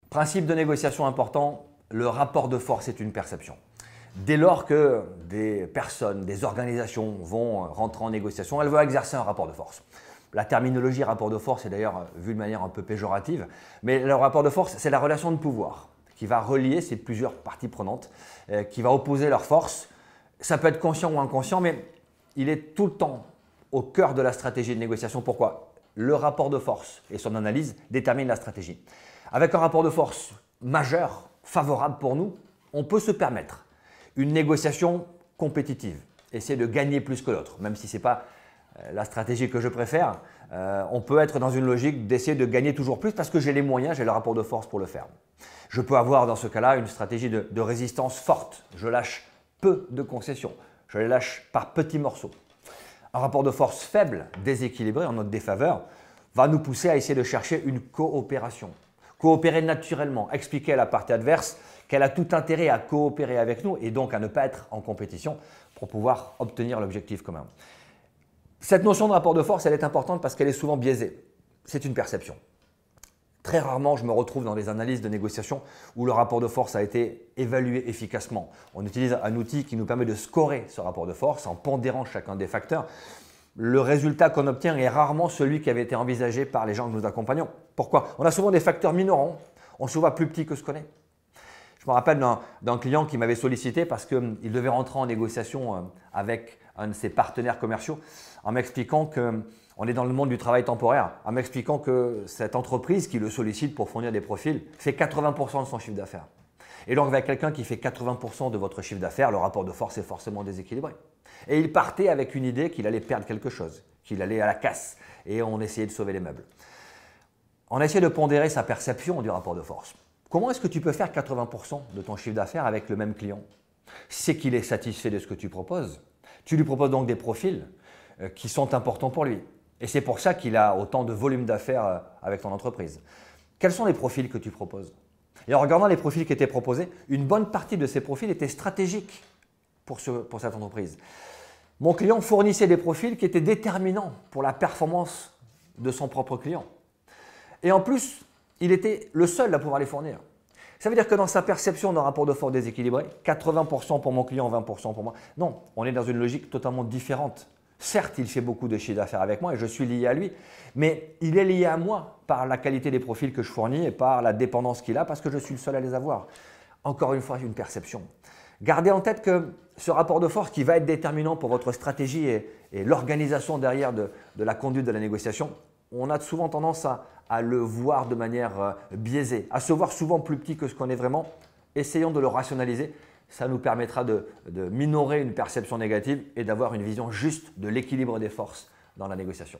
Principe de négociation important, le rapport de force est une perception. Dès lors que des personnes, des organisations vont rentrer en négociation, elles vont exercer un rapport de force. La terminologie rapport de force est d'ailleurs vue de manière un peu péjorative, mais le rapport de force, c'est la relation de pouvoir qui va relier ces plusieurs parties prenantes, qui va opposer leurs forces. Ça peut être conscient ou inconscient, mais il est tout le temps au cœur de la stratégie de négociation. Pourquoi? Le rapport de force et son analyse déterminent la stratégie. Avec un rapport de force majeur, favorable pour nous, on peut se permettre une négociation compétitive, essayer de gagner plus que l'autre, même si ce n'est pas la stratégie que je préfère. On peut être dans une logique d'essayer de gagner toujours plus parce que j'ai les moyens, j'ai le rapport de force pour le faire. Je peux avoir dans ce cas-là une stratégie de résistance forte. Je lâche peu de concessions, je les lâche par petits morceaux. Un rapport de force faible, déséquilibré en notre défaveur, va nous pousser à essayer de chercher une coopération. Coopérer naturellement, expliquer à la partie adverse qu'elle a tout intérêt à coopérer avec nous et donc à ne pas être en compétition pour pouvoir obtenir l'objectif commun. Cette notion de rapport de force, elle est importante parce qu'elle est souvent biaisée. C'est une perception. Très rarement, je me retrouve dans des analyses de négociation où le rapport de force a été évalué efficacement. On utilise un outil qui nous permet de scorer ce rapport de force en pondérant chacun des facteurs. Le résultat qu'on obtient est rarement celui qui avait été envisagé par les gens que nous accompagnons. Pourquoi? On a souvent des facteurs minorants, on se voit plus petit que ce qu'on est. Je me rappelle d'un client qui m'avait sollicité parce qu'il devait rentrer en négociation avec un de ses partenaires commerciaux en m'expliquant qu'on est dans le monde du travail temporaire, en m'expliquant que cette entreprise qui le sollicite pour fournir des profils fait 80% de son chiffre d'affaires. Et donc avec quelqu'un qui fait 80% de votre chiffre d'affaires, le rapport de force est forcément déséquilibré. Et il partait avec une idée qu'il allait perdre quelque chose, qu'il allait à la casse. Et on essayait de sauver les meubles. On a essayé de pondérer sa perception du rapport de force. Comment est-ce que tu peux faire 80% de ton chiffre d'affaires avec le même client? C'est qu'il est satisfait de ce que tu proposes. Tu lui proposes donc des profils qui sont importants pour lui. Et c'est pour ça qu'il a autant de volume d'affaires avec ton entreprise. Quels sont les profils que tu proposes? Et en regardant les profils qui étaient proposés, une bonne partie de ces profils étaient stratégiques pour cette entreprise. Mon client fournissait des profils qui étaient déterminants pour la performance de son propre client. Et en plus, il était le seul à pouvoir les fournir. Ça veut dire que dans sa perception d'un rapport de force déséquilibré, 80% pour mon client, 20% pour moi. Non, on est dans une logique totalement différente. Certes, il fait beaucoup de chiffre d'affaires avec moi et je suis lié à lui, mais il est lié à moi par la qualité des profils que je fournis et par la dépendance qu'il a parce que je suis le seul à les avoir. Encore une fois, une perception. Gardez en tête que ce rapport de force qui va être déterminant pour votre stratégie et l'organisation derrière de la conduite de la négociation, on a souvent tendance à le voir de manière biaisée, à se voir souvent plus petit que ce qu'on est vraiment. Essayons de le rationaliser. Ça nous permettra de minorer une perception négative et d'avoir une vision juste de l'équilibre des forces dans la négociation.